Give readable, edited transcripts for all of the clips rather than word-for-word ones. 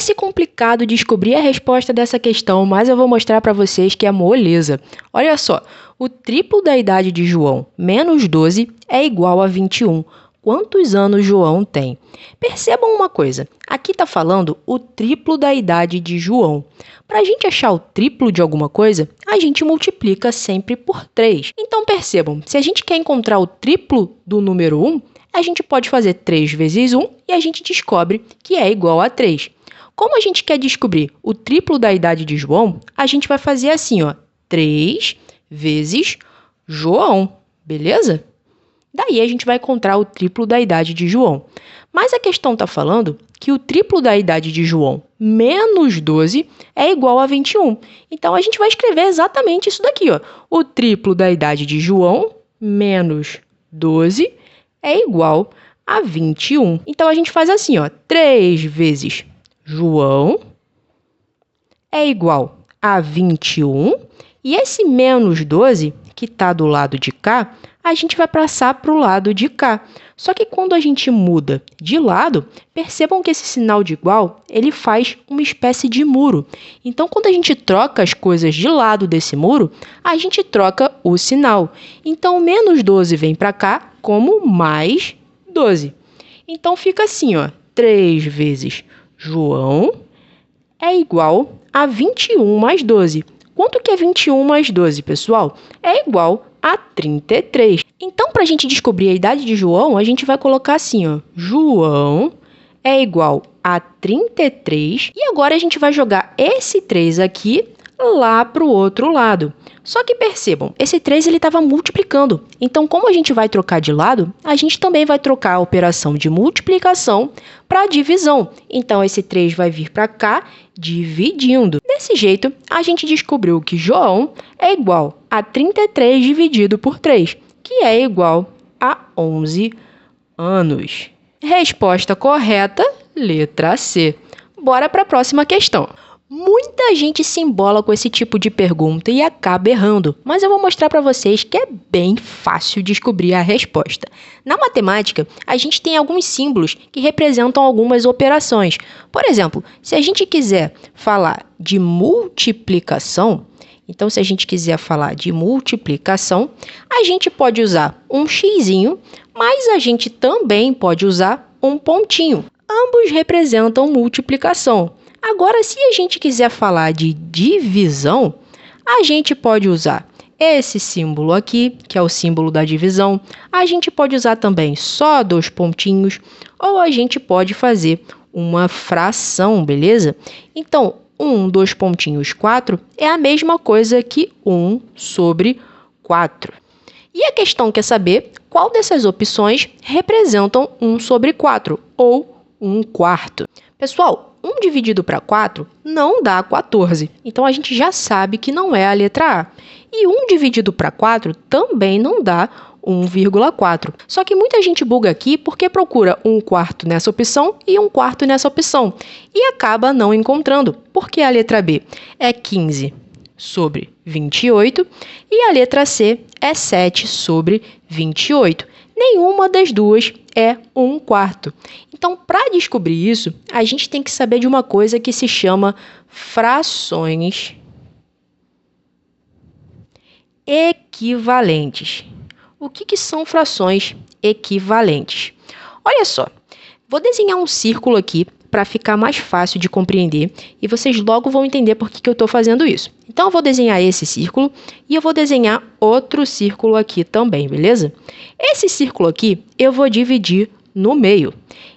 Parece complicado descobrir a resposta dessa questão, mas eu vou mostrar para vocês que é moleza. Olha só, o triplo da idade de João menos 12 é igual a 21. Quantos anos João tem? Percebam uma coisa, aqui está falando o triplo da idade de João. Para a gente achar o triplo de alguma coisa, a gente multiplica sempre por 3. Então percebam, se a gente quer encontrar o triplo do número 1, a gente pode fazer 3 vezes 1 e a gente descobre que é igual a 3. Como a gente quer descobrir o triplo da idade de João, a gente vai fazer assim, ó, 3 vezes João, beleza? Daí a gente vai encontrar o triplo da idade de João. Mas a questão está falando que o triplo da idade de João menos 12 é igual a 21. Então a gente vai escrever exatamente isso daqui, ó. O triplo da idade de João menos 12 é igual a 21. Então a gente faz assim, ó, 3 vezes João é igual a 21, e esse menos 12, que está do lado de cá, a gente vai passar para o lado de cá. Só que quando a gente muda de lado, percebam que esse sinal de igual, ele faz uma espécie de muro. Então, quando a gente troca as coisas de lado desse muro, a gente troca o sinal. Então, menos 12 vem para cá como mais 12. Então, fica assim, ó, 3 vezes João é igual a 21 mais 12. Quanto que é 21 mais 12, pessoal? É igual a 33. Então, para a gente descobrir a idade de João, a gente vai colocar assim, ó, João é igual a 33. E agora a gente vai jogar esse 3 aqui lá para o outro lado. Só que percebam, esse 3 ele estava multiplicando. Então, como a gente vai trocar de lado, a gente também vai trocar a operação de multiplicação para divisão. Então, esse 3 vai vir para cá, dividindo. Desse jeito, a gente descobriu que João é igual a 33 dividido por 3, que é igual a 11 anos. Resposta correta, letra C. Bora para a próxima questão. Muita gente se embola com esse tipo de pergunta e acaba errando, mas eu vou mostrar para vocês que é bem fácil descobrir a resposta. Na matemática, a gente tem alguns símbolos que representam algumas operações. Por exemplo, se a gente quiser falar de multiplicação, então se a gente quiser falar de multiplicação, a gente pode usar um xizinho, mas a gente também pode usar um pontinho. Ambos representam multiplicação. Agora, se a gente quiser falar de divisão, a gente pode usar esse símbolo aqui, que é o símbolo da divisão. A gente pode usar também só 2 pontinhos, ou a gente pode fazer uma fração, beleza? Então, 2 pontinhos 4 é a mesma coisa que 1 sobre 4. E a questão quer saber qual dessas opções representam 1 sobre 4, ou 1/4. Pessoal, 1 dividido para 4 não dá 14. Então, a gente já sabe que não é a letra A. E 1 dividido para 4 também não dá 1,4. Só que muita gente buga aqui porque procura 1/4 nessa opção e 1/4 nessa opção. E acaba não encontrando, porque a letra B é 15 sobre 28 e a letra C é 7 sobre 28. Nenhuma das duas é 1/4. Então, para descobrir isso, a gente tem que saber de uma coisa que se chama frações equivalentes. O que são frações equivalentes? Olha só, vou desenhar um círculo aqui para ficar mais fácil de compreender e vocês logo vão entender por que eu estou fazendo isso. Então, eu vou desenhar esse círculo e eu vou desenhar outro círculo aqui também, beleza? Esse círculo aqui eu vou dividir no meio.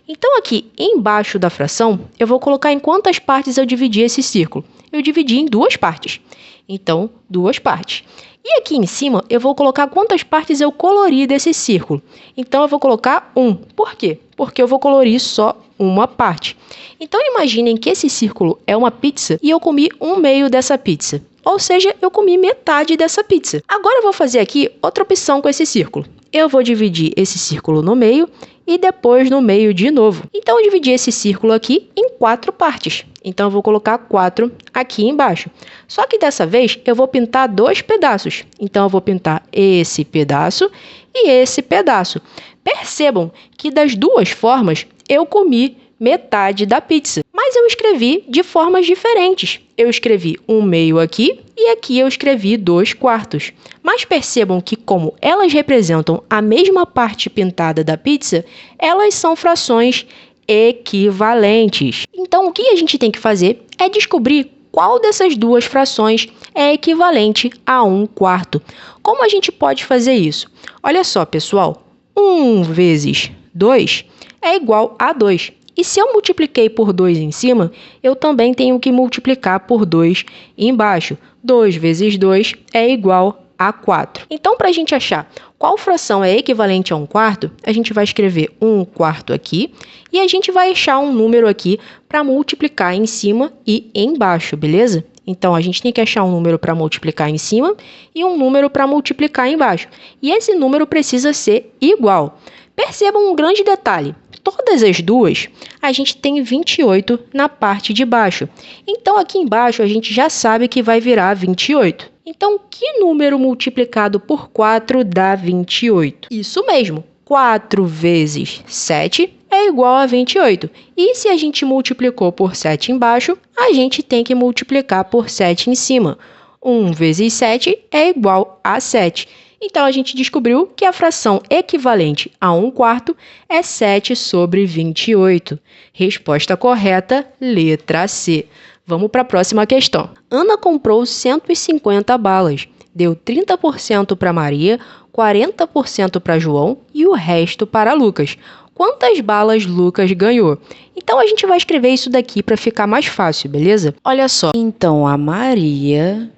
Então, aqui embaixo da fração, eu vou colocar em quantas partes eu dividi esse círculo. Eu dividi em 2 partes. Então, 2 partes. E aqui em cima, eu vou colocar quantas partes eu colori desse círculo. Então, eu vou colocar 1. Por quê? Porque eu vou colorir só uma parte. Então, imaginem que esse círculo é uma pizza e eu comi 1/2 dessa pizza. Ou seja, eu comi metade dessa pizza. Agora, eu vou fazer aqui outra opção com esse círculo. Eu vou dividir esse círculo no meio e depois no meio de novo. Então, eu dividi esse círculo aqui em 4 partes. Então, eu vou colocar 4 aqui embaixo. Só que dessa vez, eu vou pintar 2 pedaços. Então, eu vou pintar esse pedaço e esse pedaço. Percebam que das duas formas, eu comi metade da pizza. Mas mas eu escrevi de formas diferentes. Eu escrevi 1/2 aqui e aqui eu escrevi 2/4. Mas percebam que, como elas representam a mesma parte pintada da pizza, elas são frações equivalentes. Então, o que a gente tem que fazer é descobrir qual dessas duas frações é equivalente a 1/4. Como a gente pode fazer isso? Olha só, pessoal, 1 vezes 2 é igual a 2. E se eu multipliquei por 2 em cima, eu também tenho que multiplicar por 2 embaixo. 2 vezes 2 é igual a 4. Então, para a gente achar qual fração é equivalente a 1/4, a gente vai escrever 1/4 aqui e a gente vai achar um número aqui para multiplicar em cima e embaixo, beleza? Então, a gente tem que achar um número para multiplicar em cima e um número para multiplicar embaixo. E esse número precisa ser igual. Percebam um grande detalhe. Todas as duas, a gente tem 28 na parte de baixo. Então, aqui embaixo, a gente já sabe que vai virar 28. Então, que número multiplicado por 4 dá 28? Isso mesmo, 4 vezes 7 é igual a 28. E se a gente multiplicou por 7 embaixo, a gente tem que multiplicar por 7 em cima. 1 vezes 7 é igual a 7. Então, a gente descobriu que a fração equivalente a 1/4 é 7 sobre 28. Resposta correta, letra C. Vamos para a próxima questão. Ana comprou 150 balas. Deu 30% para Maria, 40% para João e o resto para Lucas. Quantas balas Lucas ganhou? Então, a gente vai escrever isso daqui para ficar mais fácil, beleza? Olha só. Então, a Maria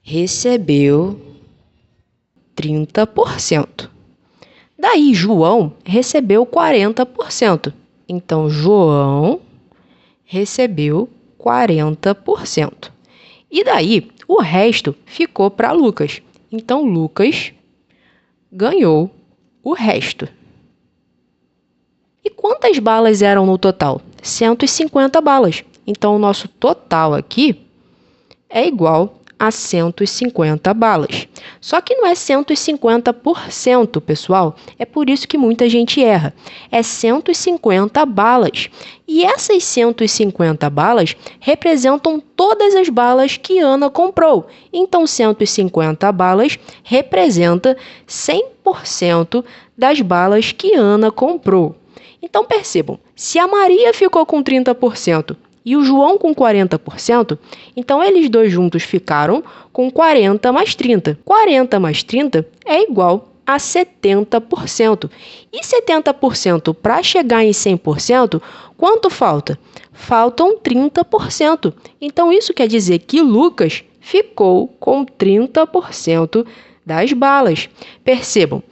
recebeu 30%. Daí, João recebeu 40%. Então, João recebeu 40%. E daí, o resto ficou para Lucas. Então, Lucas ganhou o resto. E quantas balas eram no total? 150 balas. Então, o nosso total aqui é igual a 150 balas. Só que não é 150%, pessoal. É por isso que muita gente erra. É 150 balas. E essas 150 balas representam todas as balas que Ana comprou. Então, 150 balas representa 100% das balas que Ana comprou. Então, percebam, se a Maria ficou com 30%, e o João com 40%, então eles dois juntos ficaram com 40 mais 30. 40 mais 30 é igual a 70%. E 70% para chegar em 100%, quanto falta? Faltam 30%. Então, isso quer dizer que Lucas ficou com 30% das balas. Percebam,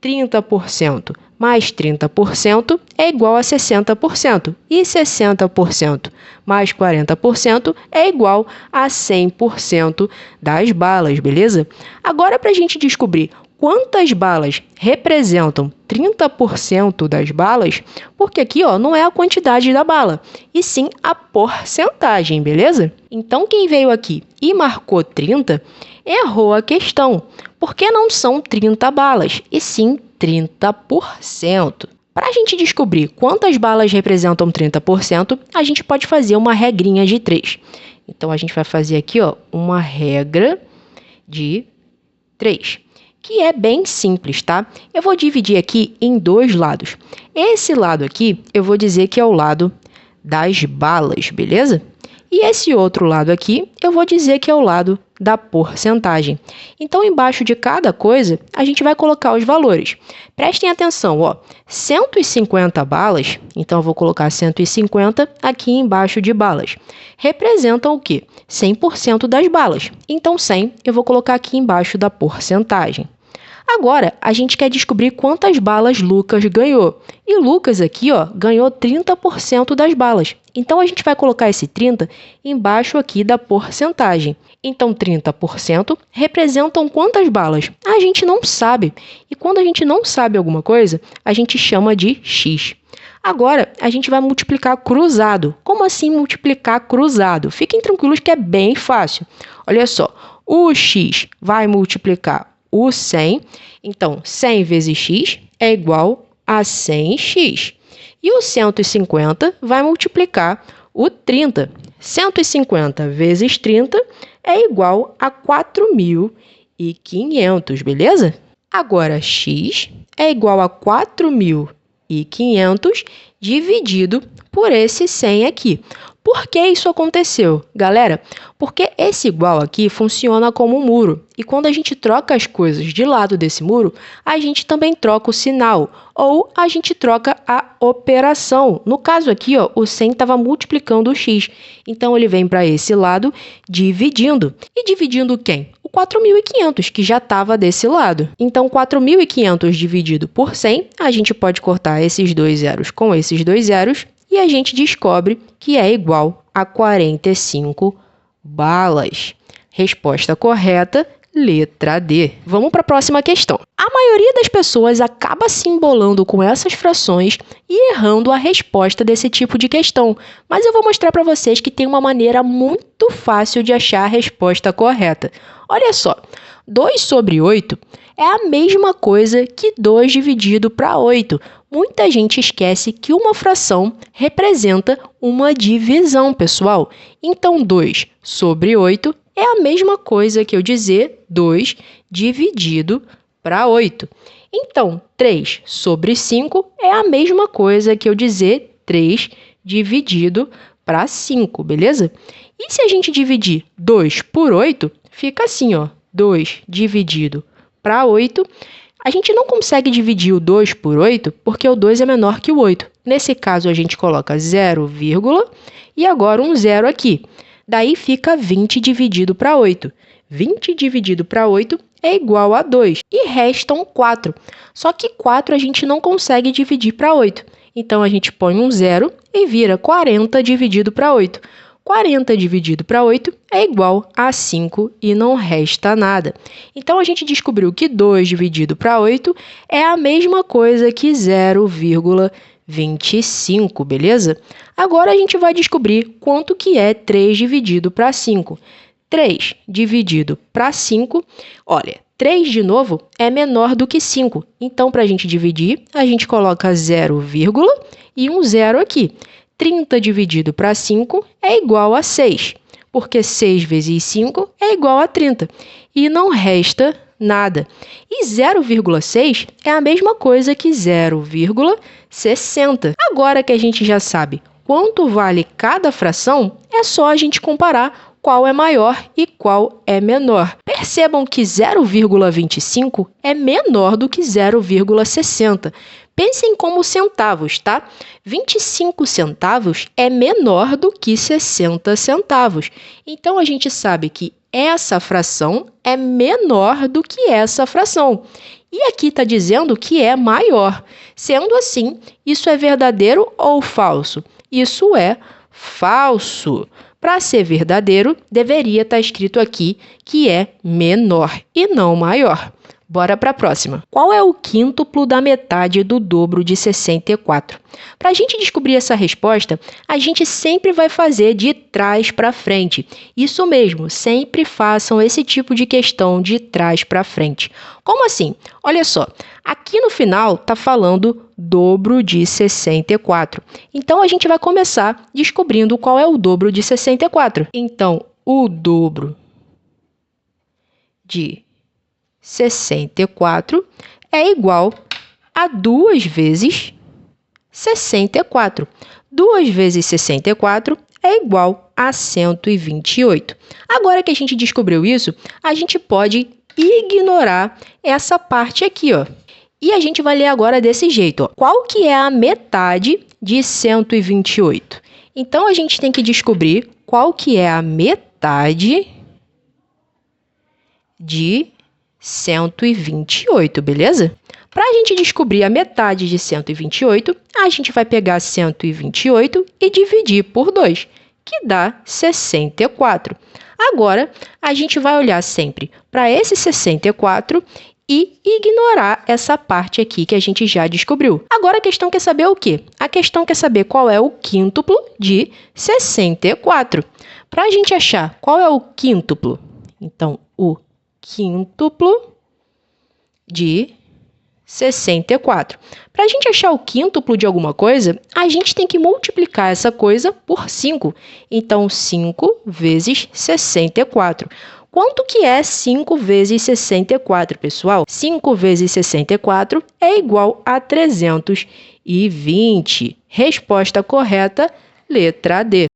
30% mais 30% é igual a 60%. E 60% mais 40% é igual a 100% das balas, beleza? Agora, para a gente descobrir quantas balas representam 30% das balas, porque aqui não é a quantidade da bala, e sim a porcentagem, beleza? Então, quem veio aqui e marcou 30, errou a questão, porque não são 30 balas, e sim 30%. Para a gente descobrir quantas balas representam 30%, a gente pode fazer uma regrinha de 3. Então, a gente vai fazer aqui uma regra de 3, que é bem simples, tá? Eu vou dividir aqui em 2 lados. Esse lado aqui, eu vou dizer que é o lado das balas, beleza? E esse outro lado aqui, eu vou dizer que é o lado da porcentagem. Então, embaixo de cada coisa, a gente vai colocar os valores. Prestem atenção, 150 balas, então eu vou colocar 150 aqui embaixo de balas. Representam o quê? 100% das balas. Então, 100 eu vou colocar aqui embaixo da porcentagem. Agora, a gente quer descobrir quantas balas Lucas ganhou. E Lucas aqui, ganhou 30% das balas. Então, a gente vai colocar esse 30 embaixo aqui da porcentagem. Então, 30% representam quantas balas? A gente não sabe. E quando a gente não sabe alguma coisa, a gente chama de X. Agora, a gente vai multiplicar cruzado. Como assim multiplicar cruzado? Fiquem tranquilos que é bem fácil. Olha só, o X vai multiplicar o 100. Então, 100 vezes X é igual a 100x. E o 150 vai multiplicar o 30. 150 vezes 30 é igual a 4.500, beleza? Agora, x é igual a 4.500 dividido por esse 100 aqui. Por que isso aconteceu, galera? Porque esse igual aqui funciona como um muro. E quando a gente troca as coisas de lado desse muro, a gente também troca o sinal. Ou a gente troca a operação. No caso aqui, ó, o 100 estava multiplicando o x. Então, ele vem para esse lado dividindo. E dividindo quem? O 4.500, que já estava desse lado. Então, 4.500 dividido por 100, a gente pode cortar esses dois zeros com esses dois zeros. E a gente descobre que é igual a 45 balas. Resposta correta, letra D. Vamos para a próxima questão. A maioria das pessoas acaba se embolando com essas frações e errando a resposta desse tipo de questão. Mas eu vou mostrar para vocês que tem uma maneira muito fácil de achar a resposta correta. Olha só, 2 sobre 8 é a mesma coisa que 2 dividido para 8. Muita gente esquece que uma fração representa uma divisão, pessoal. Então, 2 sobre 8 é a mesma coisa que eu dizer 2 dividido para 8. Então, 3 sobre 5 é a mesma coisa que eu dizer 3 dividido para 5, beleza? E se a gente dividir 2 por 8, fica assim, ó, 2 dividido para 8. A gente não consegue dividir o 2 por 8 porque o 2 é menor que o 8. Nesse caso, a gente coloca 0, e agora um 0 aqui. Daí fica 20 dividido para 8. 20 dividido para 8 é igual a 2. E restam 4. Só que 4 a gente não consegue dividir para 8. Então, a gente põe um 0 e vira 40 dividido para 8. 40 dividido para 8 é igual a 5 e não resta nada. Então, a gente descobriu que 2 dividido para 8 é a mesma coisa que 0,25, beleza? Agora, a gente vai descobrir quanto que é 3 dividido para 5. 3 dividido para 5, olha, 3 de novo é menor do que 5. Então, para a gente dividir, a gente coloca 0, e um 0 aqui. 30 dividido para 5 é igual a 6, porque 6 vezes 5 é igual a 30, e não resta nada. E 0,6 é a mesma coisa que 0,60. Agora que a gente já sabe quanto vale cada fração, é só a gente comparar qual é maior e qual é menor. Percebam que 0,25 é menor do que 0,60. Pensem como centavos, tá? 25 centavos é menor do que 60 centavos. Então, a gente sabe que essa fração é menor do que essa fração. E aqui está dizendo que é maior. Sendo assim, isso é verdadeiro ou falso? Isso é falso. Para ser verdadeiro, deveria estar escrito aqui que é menor e não maior. Bora para a próxima. Qual é o quíntuplo da metade do dobro de 64? Para a gente descobrir essa resposta, a gente sempre vai fazer de trás para frente. Isso mesmo, sempre façam esse tipo de questão de trás para frente. Como assim? Olha só, aqui no final está falando dobro de 64. Então, a gente vai começar descobrindo qual é o dobro de 64. Então, o dobro de 64 é igual a 2 vezes 64. 2 vezes 64 é igual a 128. Agora que a gente descobriu isso, a gente pode ignorar essa parte aqui, ó. E a gente vai ler agora desse jeito, ó. Qual que é a metade de 128? Então, a gente tem que descobrir qual que é a metade de 128, beleza? Para a gente descobrir a metade de 128, a gente vai pegar 128 e dividir por 2, que dá 64. Agora, a gente vai olhar sempre para esse 64 e ignorar essa parte aqui que a gente já descobriu. Agora, a questão quer saber o quê? A questão quer saber qual é o quíntuplo de 64. Para a gente achar qual é o quíntuplo, então, o quíntuplo de 64. Para a gente achar o quíntuplo de alguma coisa, a gente tem que multiplicar essa coisa por 5. Então, 5 vezes 64. Quanto que é 5 vezes 64, pessoal? 5 vezes 64 é igual a 320. Resposta correta, letra D.